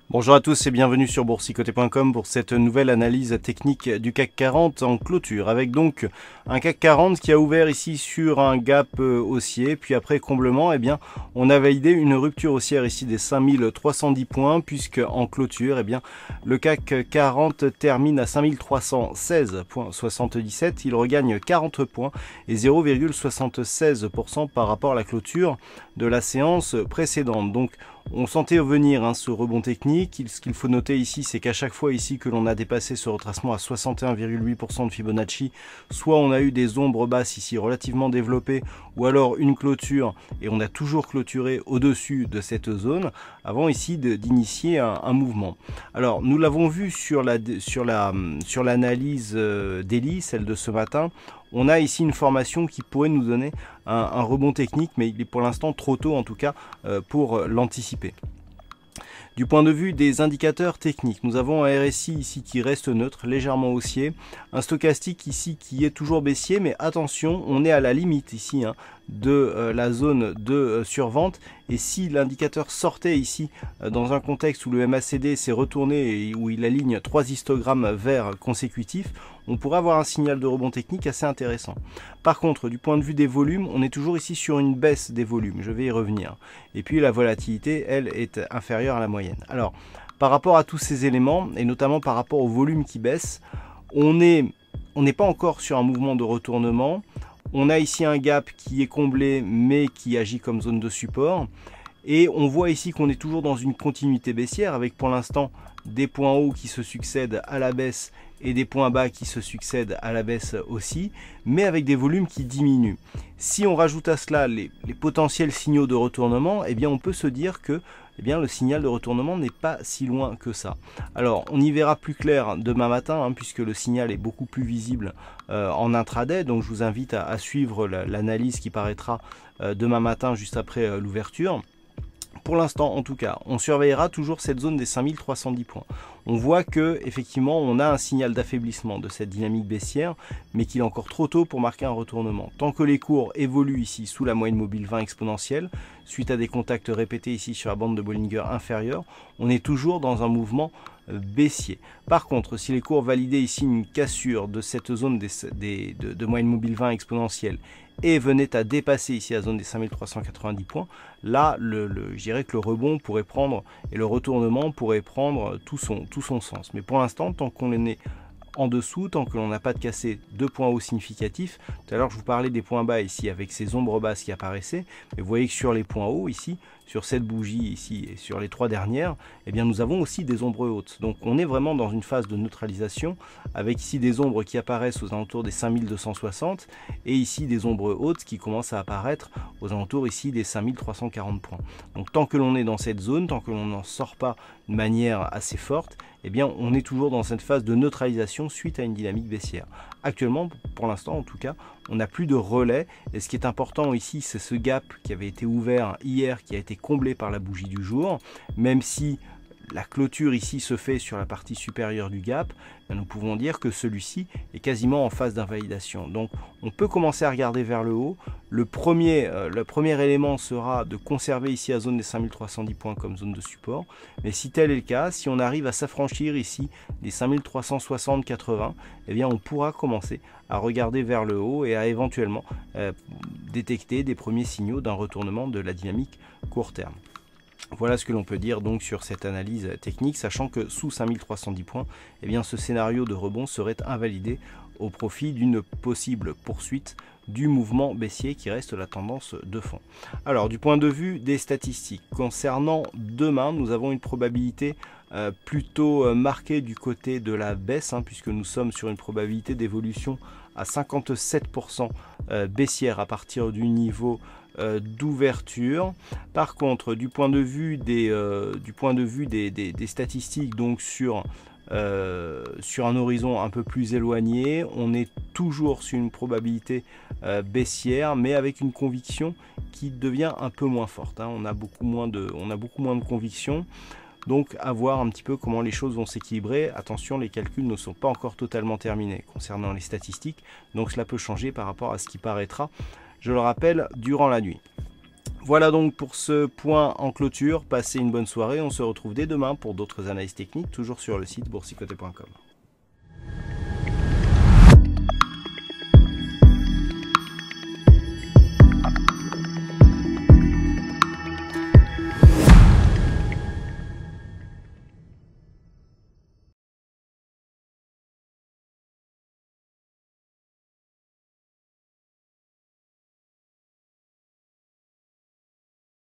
Bonjour à tous et bienvenue sur boursicoté.com pour cette nouvelle analyse technique du CAC 40 en clôture, avec donc un CAC 40 qui a ouvert ici sur un gap haussier, puis après comblement, eh bien, on a validé une rupture haussière ici des 5310 points, puisque en clôture, eh bien, le CAC 40 termine à 5316,77, il regagne 40 points et 0,76% par rapport à la clôture de la séance précédente. Donc on sentait venir ce rebond technique. Ce qu'il faut noter ici, c'est qu'à chaque fois ici que l'on a dépassé ce retracement à 61,8% de Fibonacci, soit on a eu des ombres basses ici relativement développées, ou alors une clôture, et on a toujours clôturé au-dessus de cette zone, avant ici d'initier un mouvement. Alors nous l'avons vu sur l'analyse daily, celle de ce matin. On a ici une formation qui pourrait nous donner un rebond technique, mais il est pour l'instant trop tôt en tout cas pour l'anticiper. Du point de vue des indicateurs techniques, nous avons un RSI ici qui reste neutre, légèrement haussier, un stochastique ici qui est toujours baissier, mais attention, on est à la limite ici de la zone de survente, et si l'indicateur sortait ici dans un contexte où le MACD s'est retourné et où il aligne 3 histogrammes verts consécutifs, on pourrait avoir un signal de rebond technique assez intéressant. Par contre, du point de vue des volumes, on est toujours ici sur une baisse des volumes, je vais y revenir. Et puis la volatilité, elle, est inférieure à la moyenne. Alors, par rapport à tous ces éléments, et notamment par rapport au volume qui baisse, on n'est pas encore sur un mouvement de retournement. On a ici un gap qui est comblé, mais qui agit comme zone de support. Et on voit ici qu'on est toujours dans une continuité baissière, avec pour l'instant des points hauts qui se succèdent à la baisse et des points bas qui se succèdent à la baisse aussi, mais avec des volumes qui diminuent. Si on rajoute à cela les potentiels signaux de retournement, eh bien on peut se dire que le signal de retournement n'est pas si loin que ça. Alors on y verra plus clair demain matin, puisque le signal est beaucoup plus visible en intraday, donc je vous invite à suivre l'analyse qui paraîtra demain matin juste après l'ouverture. Pour l'instant, en tout cas, on surveillera toujours cette zone des 5310 points. On voit que effectivement, on a un signal d'affaiblissement de cette dynamique baissière, mais qu'il est encore trop tôt pour marquer un retournement. Tant que les cours évoluent ici sous la moyenne mobile 20 exponentielle, suite à des contacts répétés ici sur la bande de Bollinger inférieure, on est toujours dans un mouvement baissier. Par contre, si les cours validaient ici une cassure de cette zone de moyenne mobile 20 exponentielle et venait à dépasser ici la zone des 5390 points, là, je dirais que le rebond pourrait prendre, et le retournement pourrait prendre tout son sens. Mais pour l'instant, tant qu'on est en dessous, tant que l'on n'a pas de cassé de points hauts significatifs, tout à l'heure je vous parlais des points bas ici avec ces ombres basses qui apparaissaient, mais vous voyez que sur les points hauts ici, sur cette bougie ici et sur les trois dernières, eh bien nous avons aussi des ombres hautes. Donc on est vraiment dans une phase de neutralisation avec ici des ombres qui apparaissent aux alentours des 5260 et ici des ombres hautes qui commencent à apparaître aux alentours ici des 5340 points. Donc tant que l'on est dans cette zone, tant que l'on n'en sort pas de manière assez forte, eh bien on est toujours dans cette phase de neutralisation suite à une dynamique baissière. Actuellement, pour l'instant en tout cas, on n'a plus de relais, et ce qui est important ici, c'est ce gap qui avait été ouvert hier, qui a été comblé par la bougie du jour, même si la clôture ici se fait sur la partie supérieure du gap, nous pouvons dire que celui-ci est quasiment en phase d'invalidation. Donc on peut commencer à regarder vers le haut. Le premier élément sera de conserver ici la zone des 5310 points comme zone de support. Mais si tel est le cas, si on arrive à s'affranchir ici des 5360-80, eh bien on pourra commencer à regarder vers le haut et à éventuellement détecter des premiers signaux d'un retournement de la dynamique court terme. Voilà ce que l'on peut dire donc sur cette analyse technique, sachant que sous 5310 points, eh bien, ce scénario de rebond serait invalidé au profit d'une possible poursuite du mouvement baissier qui reste la tendance de fond. Alors du point de vue des statistiques, concernant demain, nous avons une probabilité plutôt marquée du côté de la baisse, puisque nous sommes sur une probabilité d'évolution à 57% baissière à partir du niveau d'ouverture. Par contre, du point de vue des statistiques, donc sur sur un horizon un peu plus éloigné. On est toujours sur une probabilité baissière, mais avec une conviction qui devient un peu moins forte. On a beaucoup moins de conviction. Donc à voir un petit peu comment les choses vont s'équilibrer. Attention, les calculs ne sont pas encore totalement terminés concernant les statistiques, donc cela peut changer par rapport à ce qui paraîtra, je le rappelle, durant la nuit. Voilà donc pour ce point en clôture. Passez une bonne soirée, on se retrouve dès demain pour d'autres analyses techniques, toujours sur le site boursicoté.com.